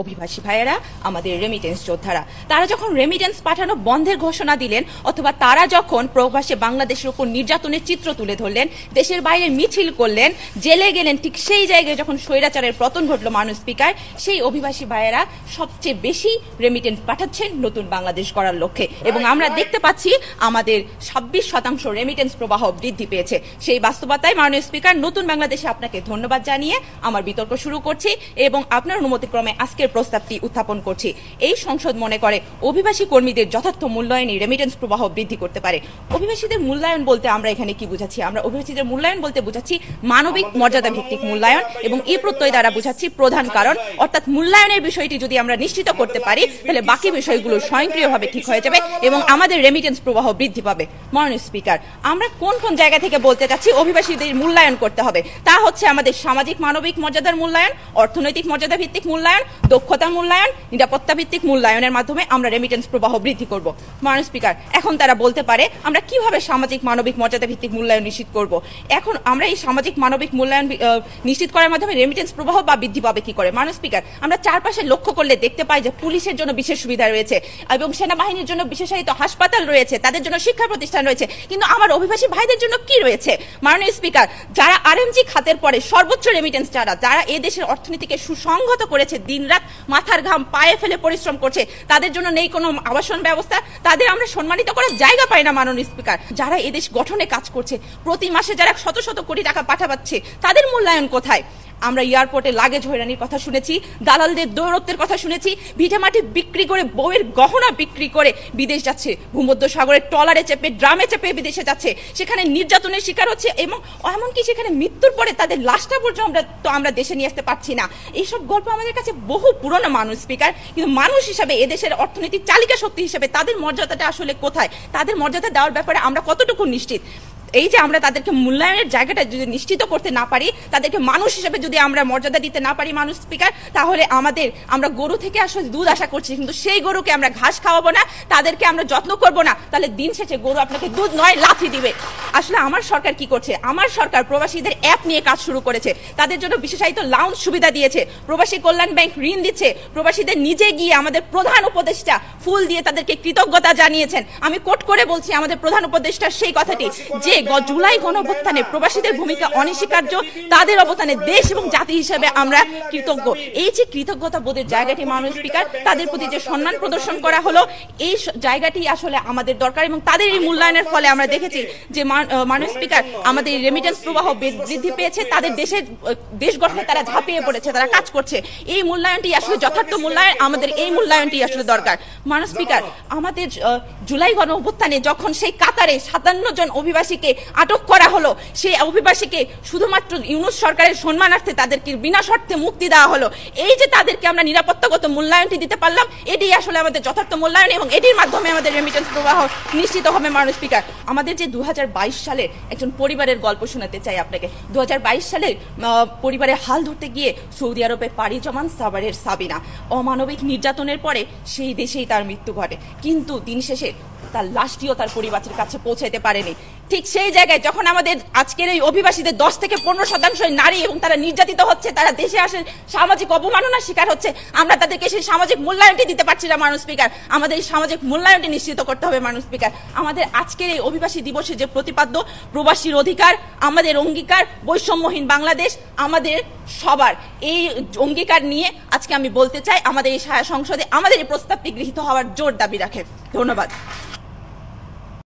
অভিবাসী ভাইয়েরা, আমাদের রেমিটেন্স যোদ্ধারা। তারা যখন রেমিটেন্স পাঠানো বন্ধের ঘোষণা দিলেন, অথবা তারা যখন প্রবাসে বাংলাদেশের উপর নির্যাতনের চিত্র তুলে ধরলেন, দেশের বাইরে মিছিল করলেন, জেলে গেলেন, ঠিক সেই জায়গায় যখন স্বৈরাচারের পতন ঘটল মাননীয় স্পিকার, সেই অভিবাসী ভাইয়েরা সবচেয়ে বেশি রেমিটেন্স পাঠাচ্ছেন নতুন বাংলাদেশ গড়ার লক্ষ্যে। এবং আমরা দেখতে পাচ্ছি আমাদের 26% রেমিটেন্স প্রবাহ বৃদ্ধি পেয়েছে। সেই বাস্তবতায় মাননীয় স্পিকার, নতুন বাংলাদেশে আপনাকে ধন্যবাদ জানিয়ে আমার বিতর্ক শুরু করছি এবং আপনার অনুমতিক্রমে আজকের প্রস্তাবটি উত্থাপন করছি। এই সংসদ মনে করে অভিবাসী কর্মীদের যথার্থ মূল্যায়নই রেমিটেন্স প্রবাহ বৃদ্ধি করতে পারে। অভিবাসীদের মূল্যায়ন বলতে আমরা এখানে কি বুঝাচ্ছি? আমরা অভিবাসীদের মূল্যায়ন বলতে বুঝাচ্ছি মানবিক মর্যাদা ভিত্তিক মূল্যায়ন, এবং এই প্রত্যয় দ্বারা বুঝাচ্ছি প্রধান কারণ, অর্থাৎ মূল্যায়নের বিষয়টি যদি আমরা নিশ্চিত করতে পারি, তাহলে বাকি বিষয়গুলো স্বয়ংক্রিয়ভাবে ঠিক হয়ে যাবে এবং আমাদের রেমিটেন্স প্রবাহ বৃদ্ধি পাবে। মাননীয় স্পিকার, আমরা কোন কোন জায়গা থেকে বলতে চাচ্ছি অভিবাসীদের মূল্যায়ন করতে হবে? তা হচ্ছে আমাদের সামাজিক মানবিক মর্যাদার মূল্যায়ন, অর্থনৈতিক মর্যাদা ভিত্তিক মূল্যায়ন, দক্ষতা মূল্যায়ন, নিরাপত্তা ভিত্তিক মূল্যায়নের মাধ্যমে আমরা রেমিটেন্স প্রবাহ বৃদ্ধি করব। মাননীয় স্পিকার, এখন তারা বলতে পারে আমরা কিভাবে সামাজিক মানবিক মর্যাদা ভিত্তিক মূল্যায়ন নিশ্চিত করব? এখন আমরা এই সামাজিক মানবিক মূল্যায়ন নিশ্চিত করার মাধ্যমে রেমিটেন্স প্রবাহ বা বৃদ্ধি পাবে কি করে? মাননীয় স্পিকার, আমরা চারপাশে লক্ষ্য করলে দেখতে পাই যে পুলিশের জন্য বিশেষ সুবিধা রয়েছে এবং সেনাবাহিনীর জন্য বিশেষায়িত হাসপাতাল রয়েছে, তাদের জন্য শিক্ষা প্রতিষ্ঠান রয়েছে, কিন্তু আমার অভিবাসী ভাইদের জন্য কি রয়েছে? মাননীয় স্পিকার, যারা আরএমজি খাতের পরে সর্বোচ্চ রেমিটেন্স, যারা এই দেশের অর্থনীতিকে সুসংহত করেছে, দিনরাত মাথার ঘাম পায়ে ফেলে পরিশ্রম করছে, তাদের জন্য নেই কোনো আবাসন ব্যবস্থা, তাদের আমরা সম্মানিত করার জায়গা পাই না। মাননীয় স্পিকার, যারা এদেশ গঠনে কাজ করছে, প্রতি মাসে যারা শত শত কোটি টাকা পাঠাচ্ছে, তাদের মূল্যায়ন কোথায়? আমরা এয়ারপোর্টে লাগেজ হয়রানির কথা শুনেছি, দালালদের দৌরত্বের কথা শুনেছি, ভিটেমাটি বিক্রি করে, বউয়ের গহনা বিক্রি করে বিদেশ যাচ্ছে, ভূমধ্য সাগরের ট্রলারে চেপে, ড্রামে চেপে বিদেশে যাচ্ছে, সেখানে নির্যাতনের শিকার হচ্ছে এবং এমনকি সেখানে মৃত্যুর পরে তাদের লাশটা পর্যন্ত আমরা দেশে নিয়ে আসতে পারছি না। এইসব গল্প আমাদের কাছে বহু পুরনো। মানুষ স্পিকার, কিন্তু মানুষ হিসাবে, এদেশের অর্থনৈতিক চালিকা শক্তি হিসেবে তাদের মর্যাদাটা আসলে কোথায়? তাদের মর্যাদা দেওয়ার ব্যাপারে আমরা কতটুকু নিশ্চিত? এই যে আমরা তাদেরকে মূল্যায়নের জায়গাটা যদি নিশ্চিত করতে না পারি, তাদেরকে মানুষ হিসেবে যদি আমরা মর্যাদা দিতে না পারি মানুষ স্পিকার, তাহলে আমরা গরু থেকে আসলে দুধ আশা করছি, কিন্তু সেই গরুকে আমরা ঘাস খাওয়াবো না, তাদেরকে আমরা যত্ন করব না, তাহলে দিন শেষে গরু আপনাকে দুধ নয় লাথি দিবে। আসলে আমার সরকার কি করছে? আমার সরকার প্রবাসীদের অ্যাপ নিয়ে কাজ শুরু করেছে, তাদের জন্য বিশেষায়িত লাউঞ্জ সুবিধা দিয়েছে, প্রবাসী কল্যাণ ব্যাংক ঋণ দিচ্ছে, প্রবাসীদের নিজে গিয়ে আমাদের প্রধান উপদেষ্টা ফুল দিয়ে তাদেরকে কৃতজ্ঞতা জানিয়েছেন। আমি কোট করে বলছি আমাদের প্রধান উপদেষ্টার সেই কথাটি, যে জুলাই গণঅভ্যুত্থানে প্রবাসীদের ভূমিকা অনস্বীকার্য, তাদের অবদানে দেশ এবং জাতি হিসেবে আমরা কৃতজ্ঞ। এই যে কৃতজ্ঞতা বোধের জায়গাটি মাননীয় স্পিকার, তাদের প্রতি যে সম্মান প্রদর্শন করা হলো, এই জায়গাটি আসলে আমাদের দরকার এবং তাদের এই মূল্যায়নের ফলে আমরা দেখেছি যে মাননীয় স্পিকার, আমাদের রেমিটেন্স প্রবাহ বৃদ্ধি পেয়েছে, তাদের দেশ গঠনে তারা ঝাঁপিয়ে পড়েছে, তারা কাজ করছে। এই মূল্যায়নটি আসলে যথার্থ মূল্যায়ন, আমাদের এই মূল্যায়নটি আসলে দরকার। মাননীয় স্পিকার, আমাদের জুলাই গণঅভ্যুত্থানে যখন সেই কাতারে 57 জন অভিবাসীকে আটক করা হলো, সেই অভিবাসীকে শুধুমাত্র ইউনূস সরকারের সম্মানার্থে তাদেরকে বিনা শর্তে মুক্তি দেওয়া হলো। এই যে তাদেরকে আমরা নিরাপত্তাগত মূল্যায়নটি দিতে পারলাম, এটি আসলে আমাদের যথার্থ মূল্যায়ন এবং এটির মাধ্যমে আমাদের রেমিটেন্স প্রবাহ নিশ্চিত হবে। মাননীয় স্পিকার, আমাদের যে 2022 সালে একজন পরিবারের গল্প শোনাতে চাই আপনাকে। 2022 সালে পরিবারের হাল ধরতে গিয়ে সৌদি আরবে পাড়ি জমান সাভারের সাবিনা, অমানবিক নির্যাতনের পরে সেই দেশেই তার মৃত্যু ঘটে, কিন্তু দিন শেষে তার লাশটিও তার পরিবারের কাছে পৌঁছাইতে পারেনি। ঠিক সেই জায়গায় যখন আমাদের আজকের এই অভিবাসীদের 10 থেকে 15% নারী এবং তারা নির্যাতিত হচ্ছে, তারা দেশে আসে সামাজিক অবমাননার শিকার হচ্ছে, আমরা তাদেরকে সেই সামাজিক মূল্যায়নটি দিতে পারছি না। মাননীয় স্পিকার, আমাদের এই সামাজিক মূল্যায়নটি নিশ্চিত করতে হবে। মাননীয় স্পিকার, আমাদের আজকের এই অভিবাসী দিবসে যে প্রতিপাদ্য প্রবাসীর অধিকার, আমাদের অঙ্গীকার, বৈষম্যহীন বাংলাদেশ আমাদের সবার, এই অঙ্গীকার নিয়ে আজকে আমি বলতে চাই আমাদের এই সংসদে আমাদের এই প্রস্তাবটি গৃহীত হওয়ার জোর দাবি রাখে। ধন্যবাদ।